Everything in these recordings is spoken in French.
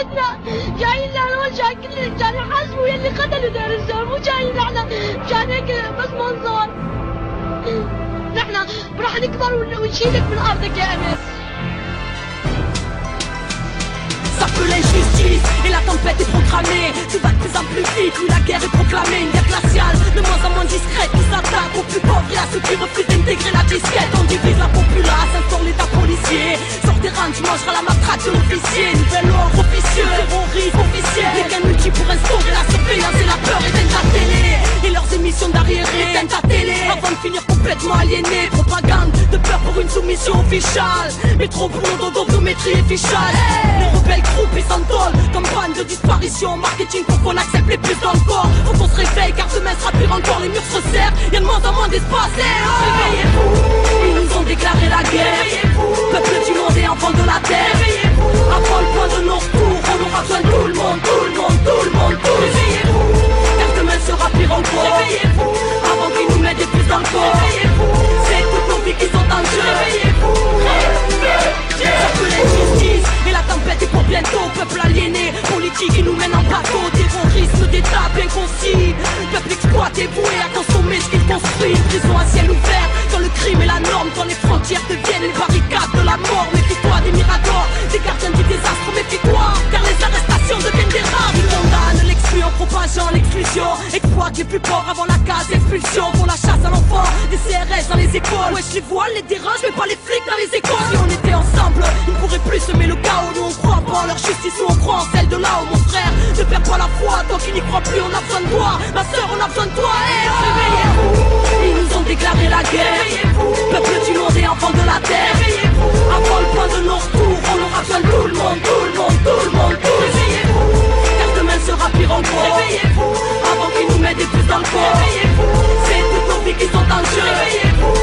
عودنا جايين لهنا مشان يحاسبوا يلي قتلوا دير الزور، مو جايين احنا مشان هيك بس منظر. نحن راح نكبر ونشيلك من ارضك يا امير. Que l'injustice et la tempête est programmée. Tout va de plus en plus vite, oui la guerre est proclamée. Une guerre glaciale, de moins en moins discrète. Qui s'attaque aux plus pauvres et à ceux qui refusent d'intégrer la disquette. On divise la populace, instaure l'état policier. Sors des rangs, tu mangeras la matraque de l'officier. Nouvel ordre officieux, terrorisme officiel. Les gains multiples pour instaurer la surveillance et la peur. Éteignent ta télé et leurs émissions d'arriérés. Éteignent ta télé avant de finir complètement aliéné. Propagande de peur pour une soumission officiale. Métro boulot d'odométrie et fichage. Les rebelles groupes ils s'entolent. Campagne de disparition, marketing pour qu'on accepte les plus dans le corps. Faut qu'on se réveille car demain sera pire encore. Les murs se resserrent, y'a de moins en moins d'espace. Réveillez-vous, ils nous ont déclaré la guerre. Peuple du monde et enfants de la terre. Avant le point de nos retours, on aura besoin de tout le monde, tout le monde, tout le monde, tout. Réveillez-vous, car demain sera pire encore. Réveillez-vous, avant qu'ils nous mettent des puces dans le corps. Réveillez-vous, c'est toutes nos vies qui sont en jeu. Réveillez-vous, ça peut l'injustice et la tempête est pour bientôt. Peuple aliéné, politique qui nous mène en bateau. Terrorisme d'état bien concis. Peuple exploité, voué à consommer ce qu'il construit. Une prison à ciel ouvert, quand le crime est la norme. Quand les frontières deviennent les barricades de la mort. Méfie-toi des miradors, des gardiens du désastre. Méfie-toi, car les arrestations deviennent des rares. Ils condamnent l'exclu en propageant l'exclusion. Exploite les plus pauvres avant la case expulsion. Pour la chasse à l'enfant, des CRS dans les écoles. Wesh les voiles, les dérange, mais pas les flics dans les écoles. Si on était ensemble, ils ne pourraient plus semer le chaos. Nous on croit pas en leur justice, nous on croit en celle de là-haut. Mon frère, ne perds pas la foi, toi qui n'y crois plus, on a besoin de toi. Ma soeur, on a besoin de toi. Réveillez-vous, ils nous ont déclaré la guerre. Peuple du monde et enfants de la terre. Avant le point de nos retours, on aura besoin de tout le monde, tout le monde, tout le monde, tout. Réveillez-vous, car demain sera pire encore. Réveillez-vous, avant qu'ils nous mettent des puces dans le corps. Réveillez-vous, c'est toutes nos vies qui sont en jeu. Réveillez-vous,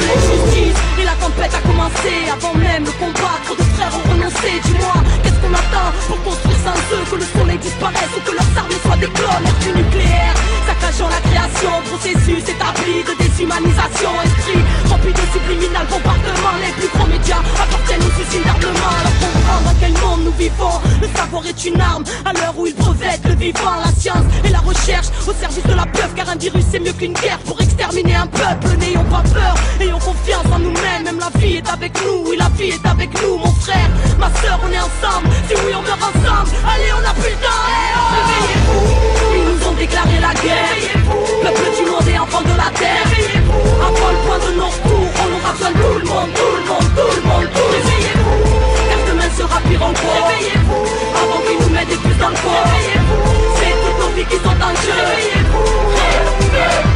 l'injustice et la tempête a commencé. Avant même le combat, trop de frères ont renoncé. Dis-moi, qu'est-ce qu'on attend pour construire sans eux? Que le soleil disparaisse ou que leurs armes soient des clones. L'air du nucléaire, saccageant la création. Processus établi de déshumanisation. Esprit rempli de subliminal bombardement. Les plus gros médias appartiennent aux usines d'armement. Alors comprendre dans quel monde nous vivons. Le savoir est une arme à l'heure où ils brevettent le vivant. La science et la recherche au service de la pieuvre. Car un virus c'est mieux qu'une guerre pour exterminer un peuple. N'ayons pas peur, ayons confiance en nous-mêmes. Même la vie est avec nous, oui la vie est avec nous. Mon frère, ma soeur, on est ensemble. Si oui on meurt ensemble, allez on a plus le temps. Réveillez-vous, ils nous ont déclaré la guerre. Peuple du monde et enfants de la terre. Avant le point de nos retours, on aura besoin de tout le monde, tout le monde, tout le monde, tout. Réveillez-vous, car demain sera pire encore. Réveillez-vous, avant qu'ils nous mettent des puces dans le corps. Réveillez-vous, c'est toutes nos vies qui sont en jeu. Réveillez-vous, réveillez-vous.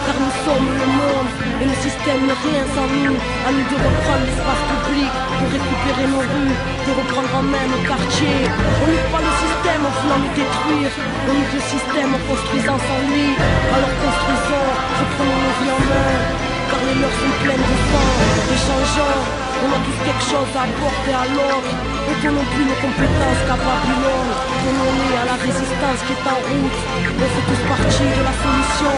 Car nous sommes le monde et le système n'est rien sans nous. À nous de reprendre l'espace public, de récupérer nos rues, de reprendre en main nos quartiers. On n'est pas le système en voulant nous détruire, on est le système en construisant sans lui. Alors construisons, reprenons nos vies en main, car les leurs sont pleines de sang, de changeants. On a tous quelque chose à apporter à l'autre. Et donnons plus nos compétences qu'à Babylone. Donnons-les à la résistance qui est en route. On fait tous partie de la solution.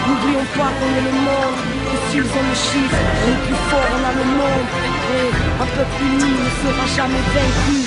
N'oublions pas qu'on est le monde. Et s'ils ont le chiffre, on est plus fort, on a le monde. Et un peuple uni ne sera jamais vaincu.